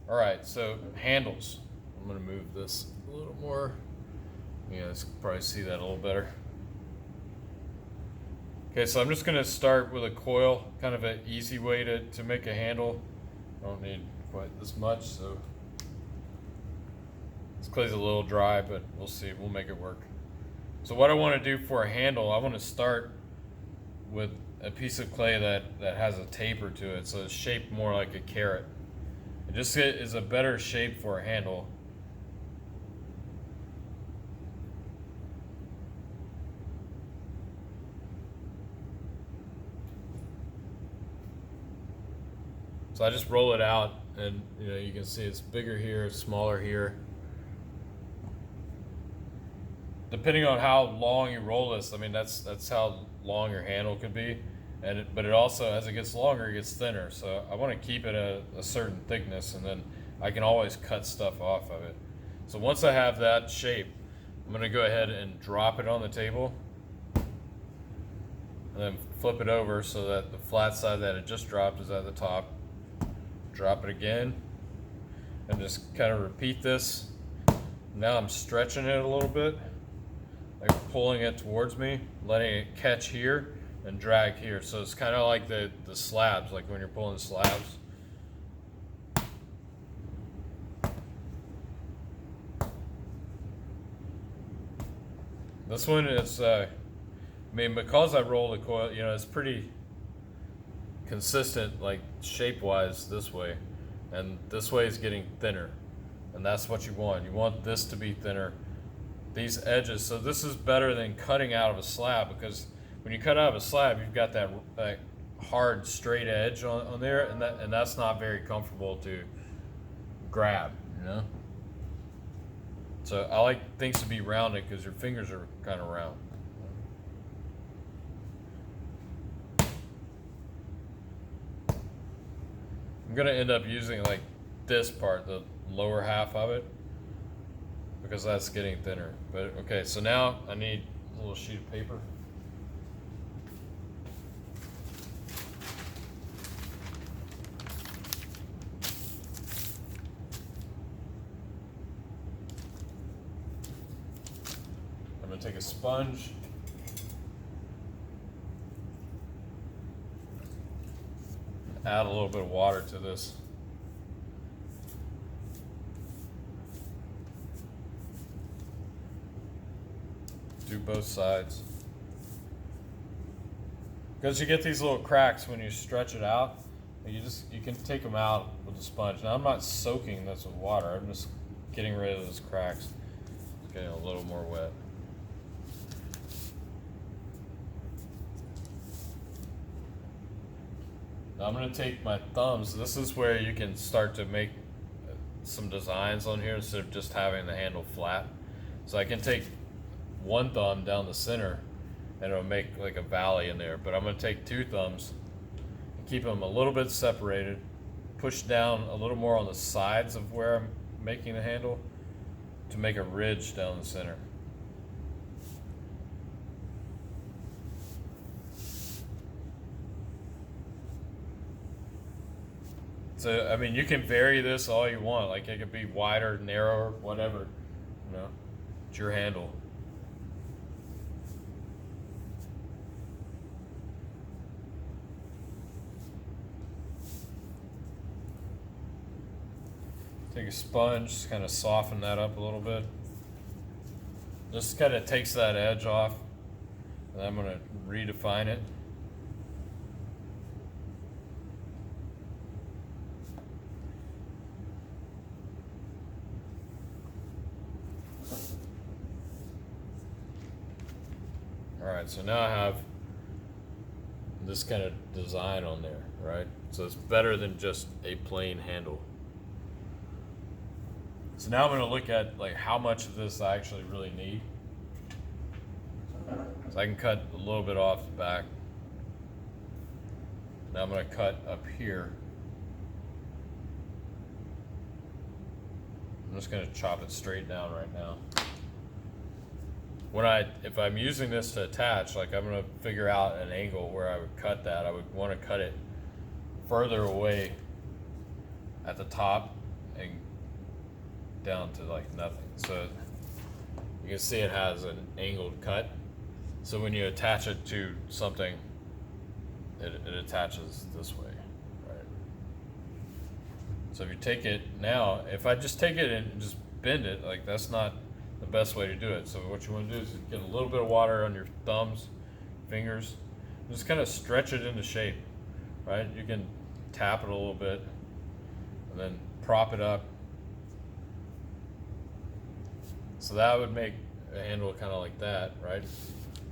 All right, so handles. I'm gonna move this a little more. You guys can probably see that a little better. Okay, so I'm just gonna start with a coil, kind of an easy way to make a handle. I don't need quite this much, so this clay's a little dry, but we'll see, we'll make it work. So what I wanna do for a handle, I wanna start with a piece of clay that has a taper to it, so it's shaped more like a carrot. It just is a better shape for a handle. So I just roll it out, and you can see it's bigger here, smaller here. Depending on how long you roll this, I mean that's how long your handle could be, but it also, as it gets longer, it gets thinner. So I want to keep it a certain thickness, and then I can always cut stuff off of it. So once I have that shape, I'm going to go ahead and drop it on the table, and then flip it over so that the flat side that it just dropped is at the top. Drop it again, and just kind of repeat this. Now I'm stretching it a little bit, like pulling it towards me, letting it catch here and drag here. So it's kind of like the slabs, like when you're pulling slabs. This one is, I mean, because I roll the coil, it's pretty consistent, like shape-wise this way, and this way is getting thinner, and that's what you want. You want this to be thinner. These edges, so this is better than cutting out of a slab, because when you cut out of a slab, you've got that hard straight edge on there, and that's not very comfortable to grab, So I like things to be rounded because your fingers are kind of round. I'm gonna end up using like this part, the lower half of it, because that's getting thinner. But okay, so now I need a little sheet of paper. I'm gonna take a sponge. Add a little bit of water to this. Do both sides. Because you get these little cracks when you stretch it out, you can take them out with the sponge. Now I'm not soaking this with water, I'm just getting rid of those cracks. It's getting a little more wet. Now I'm going to take my thumbs. This is where you can start to make some designs on here instead of just having the handle flat. So I can take one thumb down the center and it'll make like a valley in there. But I'm going to take two thumbs and keep them a little bit separated, push down a little more on the sides of where I'm making the handle to make a ridge down the center. So, I mean, you can vary this all you want. Like, it could be wider, narrower, whatever, It's your handle. Take a sponge, just kind of soften that up a little bit. Just kind of takes that edge off. And I'm going to redefine it. Alright, so now I have this kind of design on there, right? So it's better than just a plain handle. So now I'm going to look at like how much of this I actually really need. So I can cut a little bit off the back. Now I'm going to cut up here. I'm just going to chop it straight down right now. If I'm using this to attach, like I'm going to figure out an angle where I would cut that. I would want to cut it further away at the top and down to like nothing. So you can see it has an angled cut. So when you attach it to something, it attaches this way, right? So if you take it now, if I just take it and just bend it, like that's not the best way to do it. So what you want to do is get a little bit of water on your thumbs, fingers, just kind of stretch it into shape, right? You can tap it a little bit and then prop it up. So that would make a handle kind of like that, right?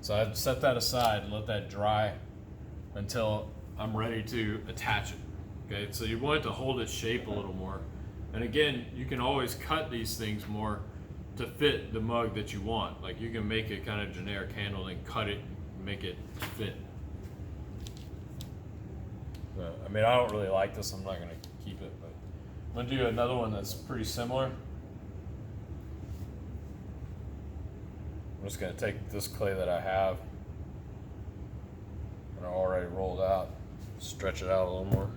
So I'd set that aside and let that dry until I'm ready to attach it. Okay, so you want it to hold its shape a little more. And again, you can always cut these things more to fit the mug that you want. Like you can make a kind of generic handle and cut it and make it fit. I mean, I don't really like this. I'm not gonna keep it, but I'm gonna do another one that's pretty similar. I'm just gonna take this clay that I have and I already rolled out, stretch it out a little more.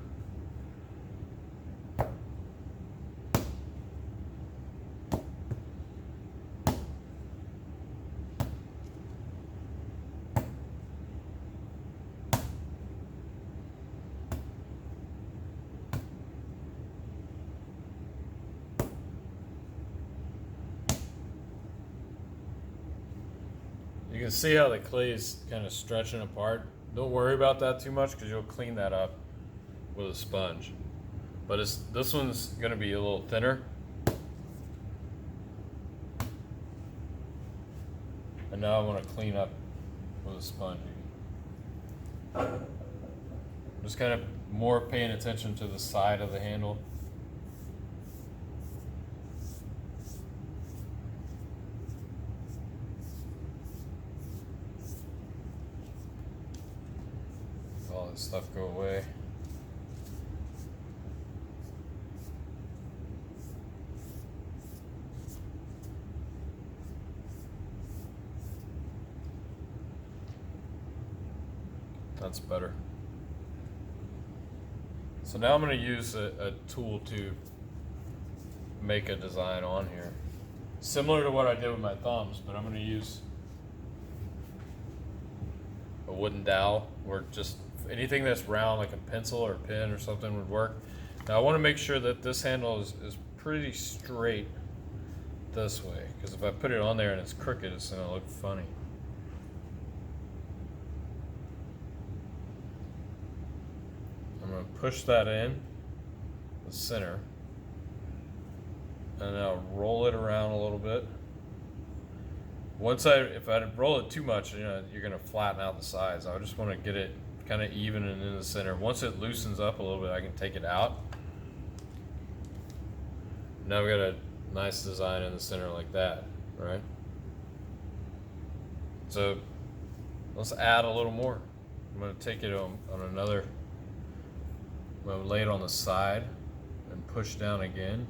You can see how the clay is kind of stretching apart. Don't worry about that too much because you'll clean that up with a sponge. But this one's going to be a little thinner. And now I want to clean up with a sponge. Just kind of more paying attention to the side of the handle. All this stuff go away. That's better. So now I'm going to use a tool to make a design on here. Similar to what I did with my thumbs, but I'm going to use a wooden dowel, or just anything that's round like a pencil or a pen or something would work. Now I want to make sure that this handle is pretty straight this way, because if I put it on there and it's crooked, it's going to look funny. I'm going to push that in the center and I'll roll it around a little bit. If I roll it too much, you're going to flatten out the sides. I just want to get it kind of even and in the center. Once it loosens up a little bit, I can take it out. Now we got a nice design in the center like that, right? So let's add a little more. I'm going to take it on another. I'm going to lay it on the side and push down again.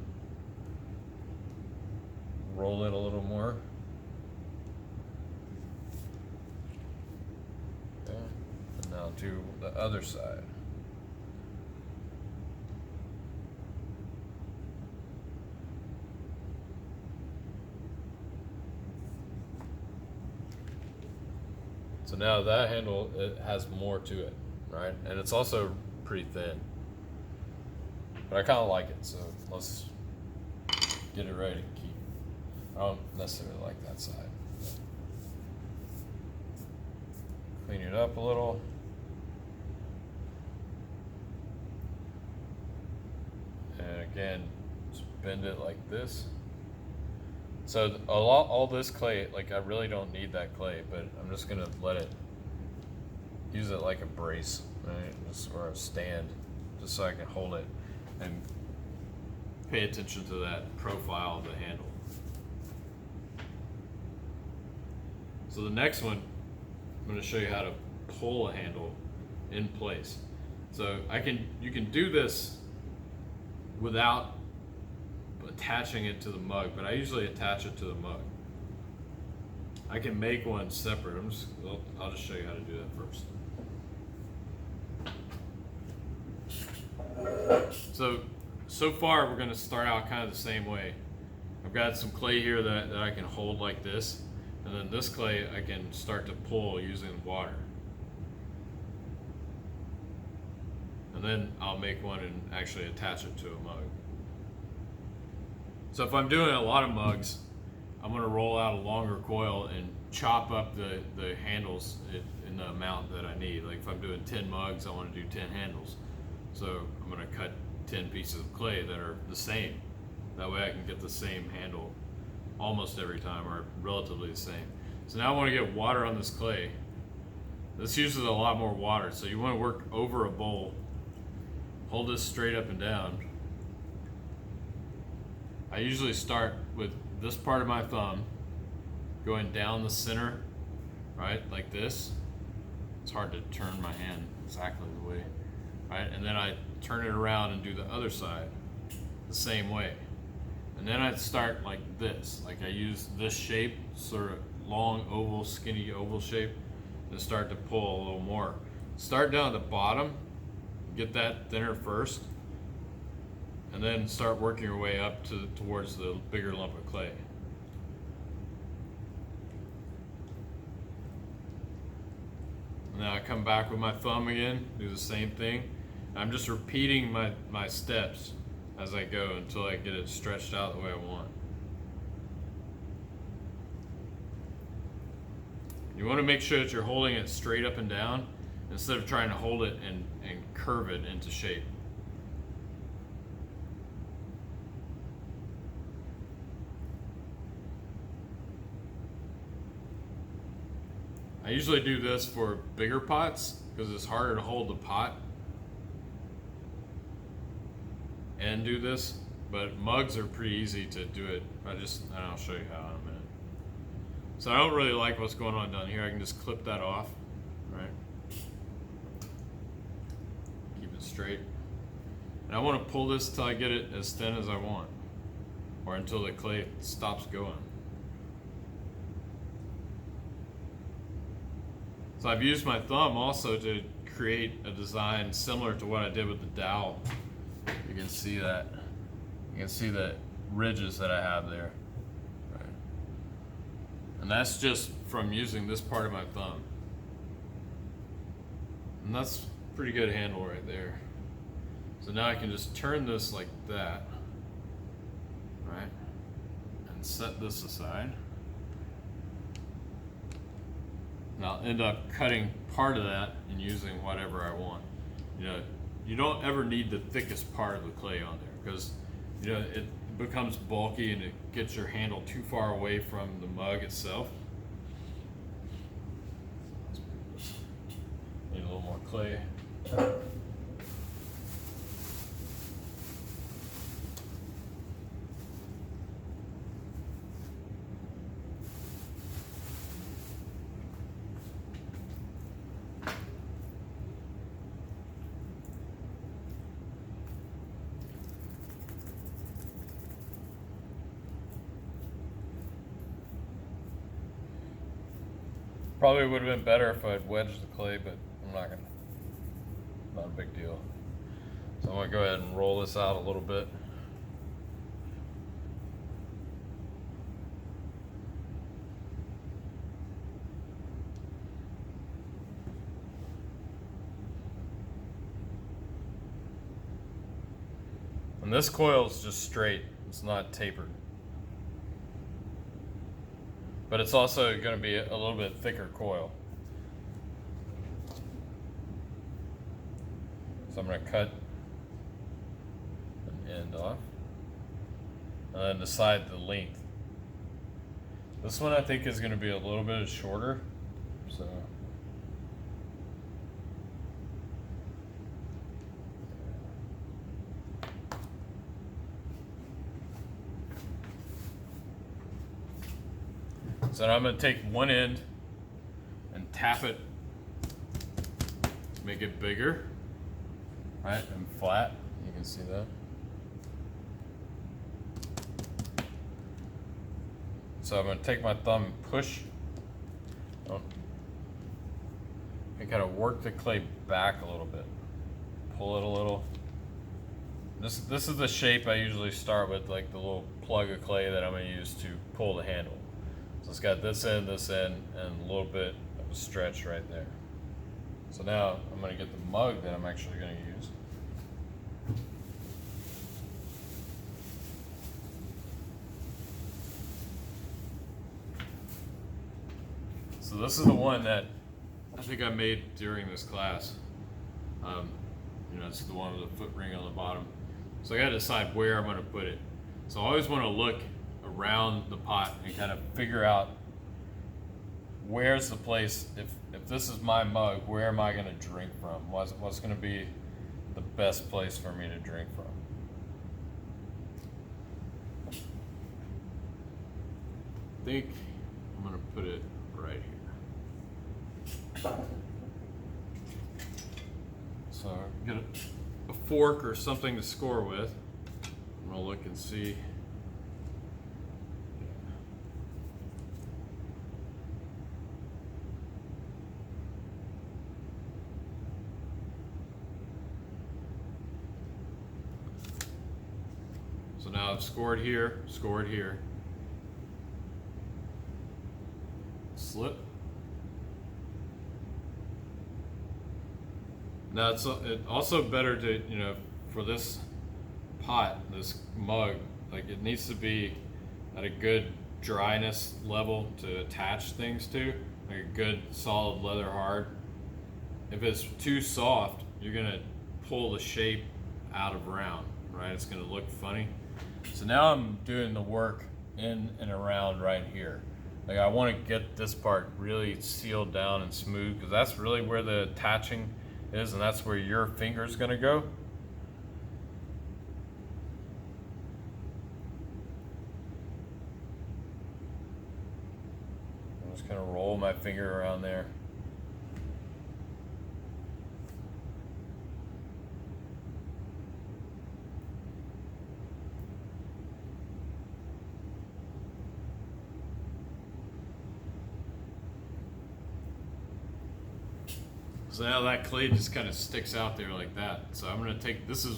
Roll it a little more. And now do the other side. So now that handle, it has more to it, right? And it's also pretty thin. But I kind of like it, so let's get it ready to keep. I don't necessarily like that side. Clean it up a little. And again, just bend it like this. So all this clay, like I really don't need that clay, but I'm just gonna use it like a brace, right? Or a stand, just so I can hold it and pay attention to that profile of the handle. So the next one, I'm going to show you how to pull a handle in place. So you can do this without attaching it to the mug, but I usually attach it to the mug. I can make one separate. I'll just show you how to do that first. So so far we're gonna start out kind of the same way. I've got some clay here that I can hold like this, and then this clay I can start to pull using water. And then I'll make one and actually attach it to a mug. So if I'm doing a lot of mugs, I'm gonna roll out a longer coil and chop up the handles in the amount that I need. Like if I'm doing 10 mugs, I wanna do 10 handles. So I'm gonna cut 10 pieces of clay that are the same. That way I can get the same handle almost every time, or relatively the same. So now I wanna get water on this clay. This uses a lot more water, so you wanna work over a bowl. Hold this straight up and down. I usually start with this part of my thumb going down the center, right, like this. It's hard to turn my hand exactly the way, right? And then I turn it around and do the other side the same way. And then I start like this, like I use this shape, sort of long oval, skinny oval shape, and start to pull a little more. Start down at the bottom, get that thinner first, and then start working your way up towards the bigger lump of clay. And then I come back with my thumb again, do the same thing. I'm just repeating my steps as I go until I get it stretched out the way I want. You want to make sure that you're holding it straight up and down instead of trying to hold it and curve it into shape. I usually do this for bigger pots because it's harder to hold the pot and do this, but mugs are pretty easy to do it. I'll show you how in a minute. So I don't really like what's going on down here. I can just clip that off, right? Keep it straight. And I want to pull this till I get it as thin as I want, or until the clay stops going. So I've used my thumb also to create a design similar to what I did with the dowel. You can see that. You can see the ridges that I have there. Right. And that's just from using this part of my thumb. And that's a pretty good handle right there. So now I can just turn this like that, right? And set this aside. And I'll end up cutting part of that and using whatever I want. You know, you don't ever need the thickest part of the clay on there because, you know, it becomes bulky and it gets your handle too far away from the mug itself. Need a little more clay. Probably would have been better if I'd wedged the clay, but I'm not gonna. Not a big deal. So I'm gonna go ahead and roll this out a little bit. And this coil is just straight, it's not tapered. But it's also going to be a little bit thicker coil. So I'm going to cut an end off and then decide the length. This one I think is going to be a little bit shorter. So now I'm going to take one end and tap it, make it bigger, right, and flat. You can see that. So I'm going to take my thumb and push, and kind of work the clay back a little bit. Pull it a little, This is the shape I usually start with, like the little plug of clay that I'm gonna use to pull the handle. So it's got this end, and a little bit of a stretch right there. So now I'm gonna get the mug that I'm actually gonna use. So this is the one that I think I made during this class. It's the one with the foot ring on the bottom. So I gotta decide where I'm gonna put it. So I always wanna look around the pot and kind of figure out where's the place, if this is my mug, where am I gonna drink from? What's gonna be the best place for me to drink from? I think I'm gonna put it right here. So get a fork or something to score with. I'm gonna look and see. So now I've scored here, slip. Now it's also better to, for this pot, this mug, like it needs to be at a good dryness level to attach things to, like a good solid leather hard. If it's too soft, you're gonna pull the shape out of round, right? It's gonna look funny. So now I'm doing the work in and around right here. Like I want to get this part really sealed down and smooth, because that's really where the attaching is, and that's where your finger's gonna go. I'm just gonna roll my finger around there. So now that clay just kind of sticks out there like that. So I'm gonna take, this is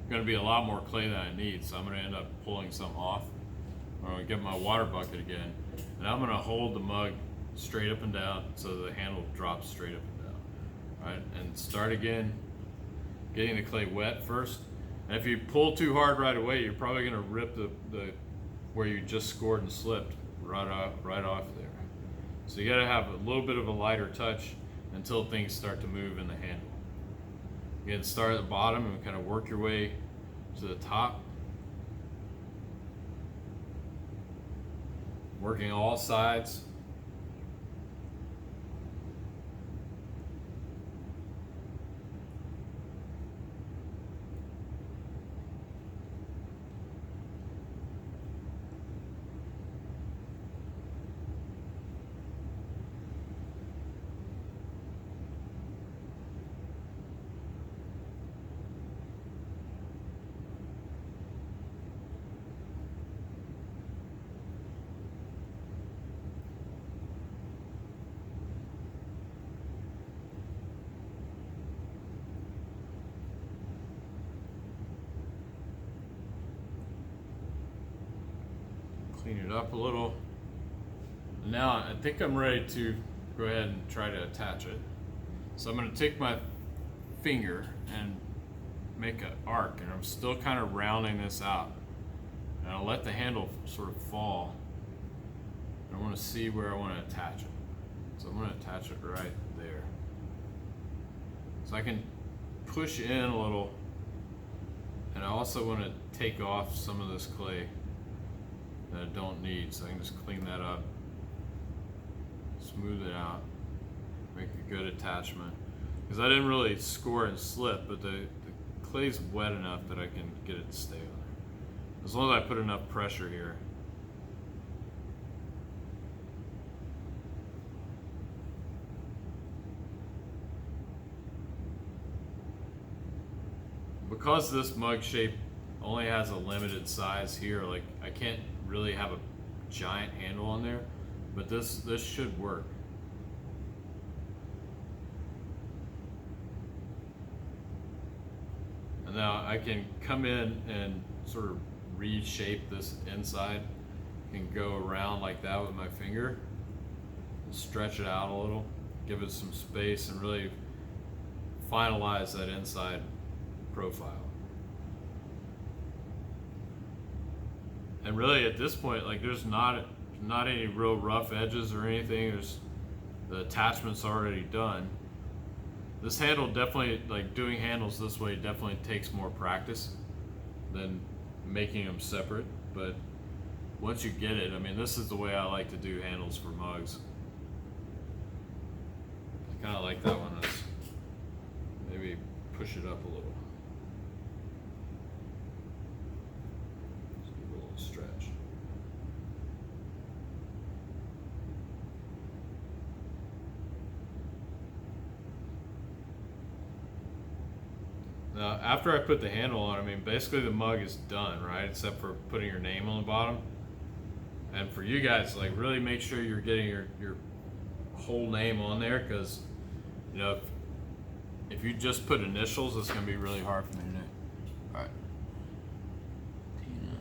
gonna be a lot more clay than I need, so I'm gonna end up pulling some off. I'm gonna get my water bucket again, and I'm gonna hold the mug straight up and down so the handle drops straight up and down. Right, and start again, getting the clay wet first. And if you pull too hard right away, you're probably gonna rip the where you just scored and slipped right off there. So you gotta have a little bit of a lighter touch until things start to move in the handle. Again, start at the bottom and kind of work your way to the top. Working all sides. Clean it up a little. Now I think I'm ready to go ahead and try to attach it. So I'm going to take my finger and make an arc, and I'm still kind of rounding this out. And I'll let the handle sort of fall. I want to see where I want to attach it. So I'm going to attach it right there. So I can push in a little, and I also want to take off some of this clay that I don't need, so I can just clean that up, smooth it out, make a good attachment. Because I didn't really score and slip, but the clay's wet enough that I can get it to stay on there. As long as I put enough pressure here. Because this mug shape only has a limited size here, like I can't really have a giant handle on there, but this should work. And now I can come in and sort of reshape this inside and go around like that with my finger, stretch it out a little, give it some space, and really finalize that inside profile. And really at this point, like, there's not any real rough edges or anything. The attachment's already done. This handle definitely, like, doing handles this way definitely takes more practice than making them separate. But once you get it, I mean, this is the way I like to do handles for mugs. I kind of like that one. Let's maybe push it up a little. Just give it a little stretch. Now, after I put the handle on, I mean, basically the mug is done, right? Except for putting your name on the bottom. And for you guys, like, really make sure you're getting your whole name on there, because, you know, if you just put initials, it's going to be really hard for me to do. All right. Tina.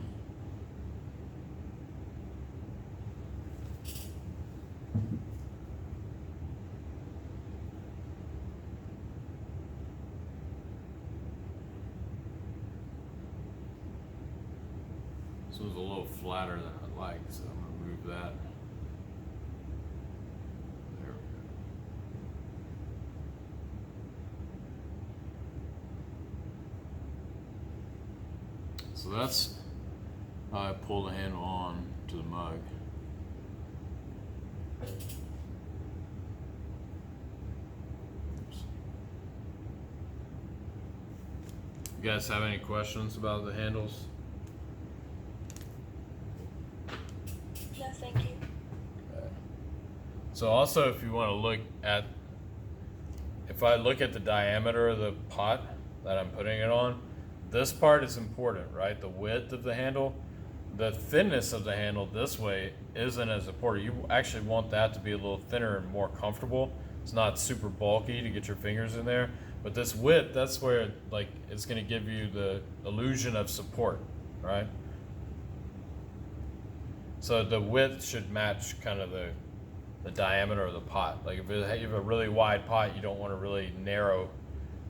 This one's a little flatter than I'd like, so I'm going to move that. There we go. So that's how I pull the handle on to the mug. Oops. You guys have any questions about the handles? No, thank you. Okay. So also, if you want to look at, if I look at the diameter of the pot that I'm putting it on, this part is important, right? The width of the handle. The thinness of the handle this way isn't as important. You actually want that to be a little thinner and more comfortable. It's not super bulky to get your fingers in there. But this width, that's where, like, it's going to give you the illusion of support, right? So the width should match kind of the diameter of the pot. Like, if you have a really wide pot, you don't want a really narrow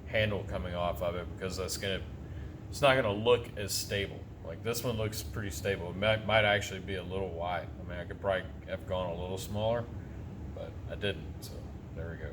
handle coming off of it, because it's not gonna look as stable. Like, this one looks pretty stable. It might actually be a little wide. I mean, I could probably have gone a little smaller, but I didn't, so there we go.